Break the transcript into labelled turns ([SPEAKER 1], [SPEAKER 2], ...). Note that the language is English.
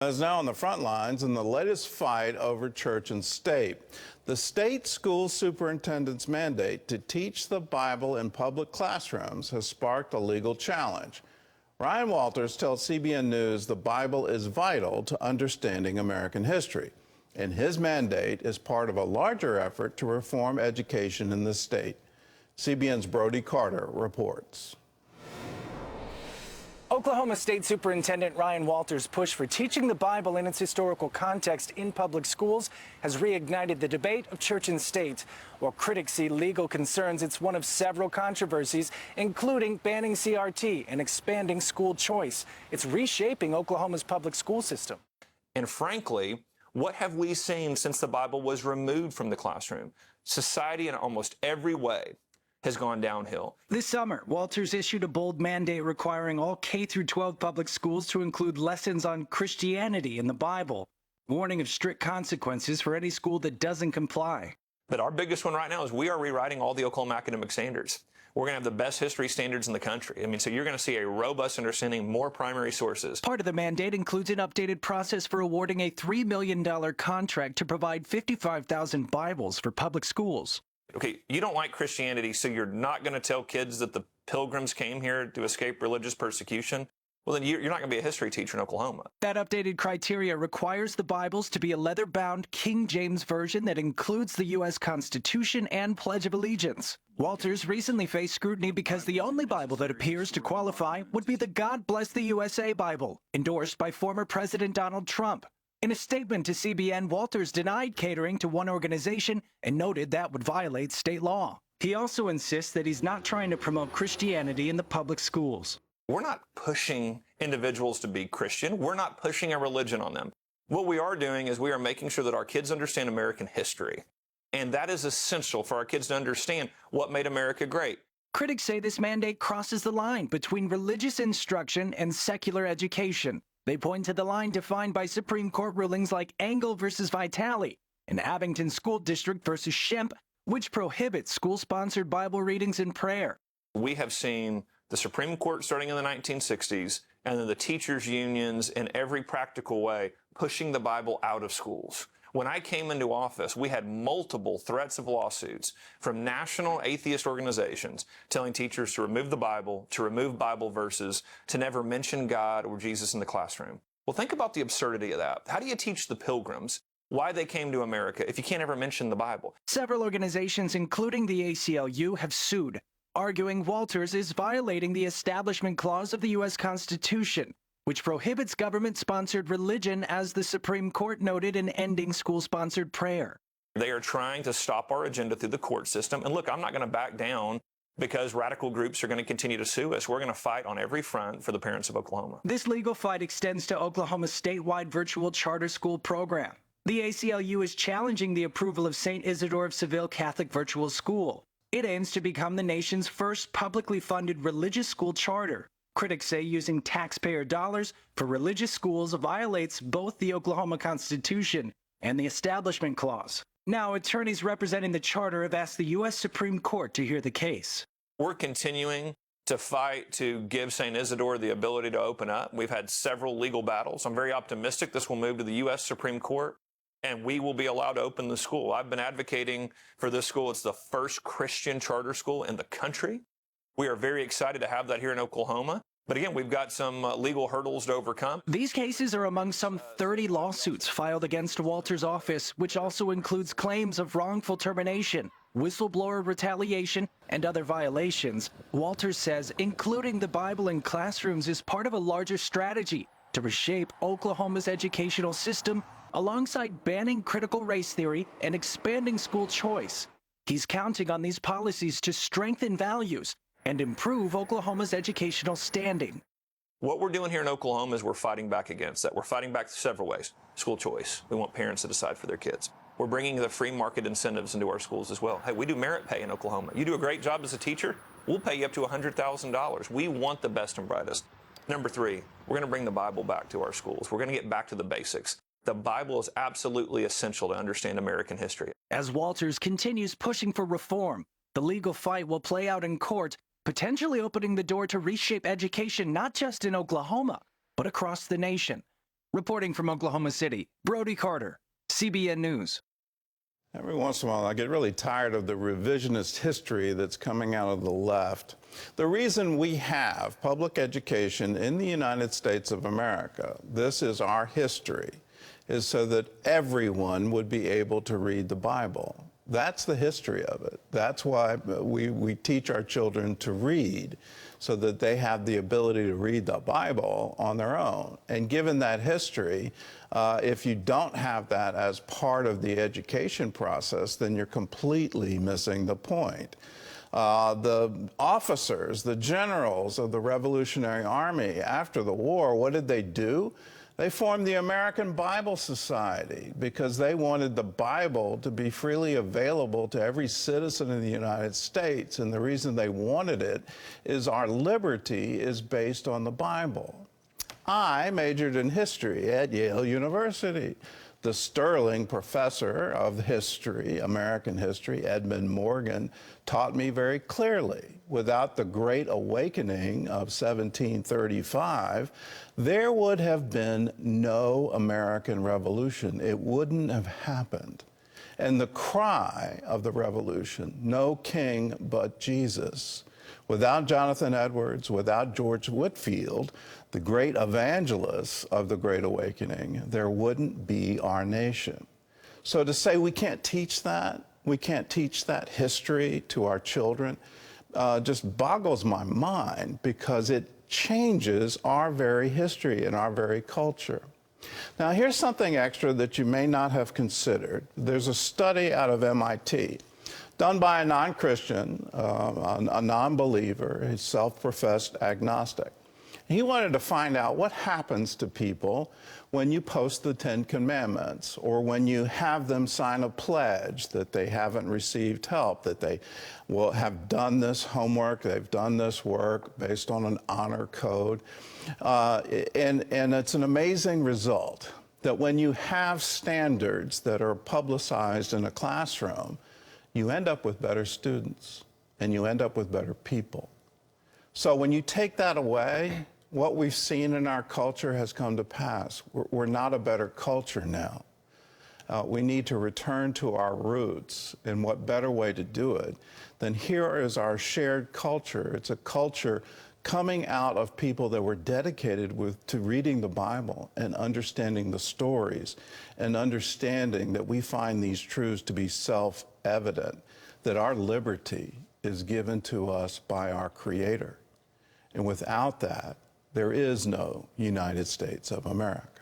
[SPEAKER 1] Is now on the front lines in the latest fight over church and state. The state school superintendent's mandate to teach the Bible in public classrooms has sparked a legal challenge. Ryan Walters tells CBN News the Bible is vital to understanding American history, and his mandate is part of a larger effort to reform education in the state. CBN's Brody reports.
[SPEAKER 2] Oklahoma State Superintendent Ryan Walters' push for teaching the Bible in its historical context in public schools has reignited the debate of church and state. While critics see legal concerns, it's one of several controversies, including banning CRT and expanding school choice. It's reshaping Oklahoma's public school system.
[SPEAKER 3] And frankly, what have we seen since the Bible was removed from the classroom? Society in almost every way has gone downhill.
[SPEAKER 2] This summer, Walters issued a bold mandate requiring all K-12 public schools to include lessons on Christianity in the Bible, warning of strict consequences for any school that doesn't comply.
[SPEAKER 3] But our biggest one right now is we are rewriting all the Oklahoma academic standards. We're going to have the best history standards in the country. So you're going to see a robust understanding, more primary sources.
[SPEAKER 2] Part of the mandate includes an updated process for awarding a $3 million contract to provide 55,000 Bibles for public schools.
[SPEAKER 3] Okay, you don't like Christianity, so you're not going to tell kids that the Pilgrims came here to escape religious persecution? Well, then you're not going to be a history teacher in Oklahoma.
[SPEAKER 2] That updated criteria requires the Bibles to be a leather-bound King James version that includes the U.S. Constitution and Pledge of Allegiance. Walters recently faced scrutiny because the only Bible that appears to qualify would be the God Bless the USA Bible, endorsed by former President Donald Trump. In a statement to CBN, Walters denied catering to one organization and noted that would violate state law. He also insists that he's not trying to promote Christianity in the public schools.
[SPEAKER 3] We're not pushing individuals to be Christian. We're not pushing a religion on them. What we are doing is we are making sure that our kids understand American history. And that is essential for our kids to understand what made America great.
[SPEAKER 2] Critics say this mandate crosses the line between religious instruction and secular education. They point to the line defined by Supreme Court rulings like Engel versus Vitale and Abington School District versus Shemp, which prohibits school-sponsored Bible readings and prayer.
[SPEAKER 3] We have seen the Supreme Court starting in the 1960s, and then the teachers' unions in every practical way pushing the Bible out of schools. When I came into office, we had multiple threats of lawsuits from national atheist organizations telling teachers to remove the Bible, to remove Bible verses, to never mention God or Jesus in the classroom. Well, think about the absurdity of that. How do you teach the Pilgrims why they came to America if you can't ever mention the Bible?
[SPEAKER 2] Several organizations, including the ACLU, have sued, arguing Walters is violating the Establishment Clause of the U.S. Constitution, which prohibits government-sponsored religion, as the Supreme Court noted in ending school-sponsored prayer.
[SPEAKER 3] They are trying to stop our agenda through the court system. And look, I'm not going to back down because radical groups are going to continue to sue us. We're going to fight on every front for the parents of Oklahoma.
[SPEAKER 2] This legal fight extends to Oklahoma's statewide virtual charter school program. The ACLU is challenging the approval of St. Isidore of Seville Catholic Virtual School. It aims to become the nation's first publicly funded religious school charter. Critics say using taxpayer dollars for religious schools violates both the Oklahoma Constitution and the Establishment Clause. Now, attorneys representing the charter have asked the U.S. Supreme Court to hear the case.
[SPEAKER 3] We're continuing to fight to give St. Isidore the ability to open up. We've had several legal battles. I'm very optimistic this will move to the U.S. Supreme Court, and we will be allowed to open the school. I've been advocating for this school. It's the first Christian charter school in the country. We are very excited to have that here in Oklahoma. But again, we've got some legal hurdles to overcome.
[SPEAKER 2] These cases are among some 30 lawsuits filed against Walters' office, which also includes claims of wrongful termination, whistleblower retaliation, and other violations. Walters says including the Bible in classrooms is part of a larger strategy to reshape Oklahoma's educational system alongside banning critical race theory and expanding school choice. He's counting on these policies to strengthen values and improve Oklahoma's educational standing.
[SPEAKER 3] What we're doing here in Oklahoma is we're fighting back against that. We're fighting back several ways. School choice. We want parents to decide for their kids. We're bringing the free market incentives into our schools as well. Hey, we do merit pay in Oklahoma. You do a great job as a teacher, we'll pay you up to $100,000. We want the best and brightest. Number three, we're going to bring the Bible back to our schools. We're going to get back to the basics. The Bible is absolutely essential to understand American history.
[SPEAKER 2] As Walters continues pushing for reform, the legal fight will play out in court, potentially opening the door to reshape education not just in Oklahoma, but across the nation. Reporting from Oklahoma City, Brody Carter, CBN News.
[SPEAKER 1] Every once in a while, I get really tired of the revisionist history that's coming out of the left. The reason we have public education in the United States of America, this is our history, is so that everyone would be able to read the Bible. That's the history of it. That's why we teach our children to read, so that they have the ability to read the Bible on their own. And given that history, if you don't have that as part of the education process, then you're completely missing the point. The officers, the generals of the Revolutionary Army after the war, what did they do? They formed the American Bible Society because they wanted the Bible to be freely available to every citizen in the United States. And the reason they wanted it is our liberty is based on the Bible. I majored in history at Yale University. The sterling professor of history, American history, Edmund Morgan, taught me very clearly, without the Great Awakening of 1735, there would have been no American Revolution. It wouldn't have happened. And the cry of the Revolution, no king but Jesus, without Jonathan Edwards, without George Whitefield, the great evangelists of the Great Awakening, there wouldn't be our nation. So to say we can't teach that history to our children, just boggles my mind, because it changes our very history and our very culture. Now, here's something extra that you may not have considered. There's a study out of MIT done by a non-Christian, a non-believer, a self-professed agnostic. He wanted to find out what happens to people when you post the Ten Commandments, or when you have them sign a pledge that they haven't received help, that they will have done this homework, they've done this work based on an honor code. And it's an amazing result that when you have standards that are publicized in a classroom, you end up with better students and you end up with better people. So when you take that away, what we've seen in our culture has come to pass. We're not a better culture now. We need to return to our roots, and what better way to do it than here is our shared culture. It's a culture coming out of people that were dedicated to reading the Bible and understanding the stories, and understanding that we find these truths to be self-evident, that our liberty is given to us by our Creator. And without that, there is no United States of America.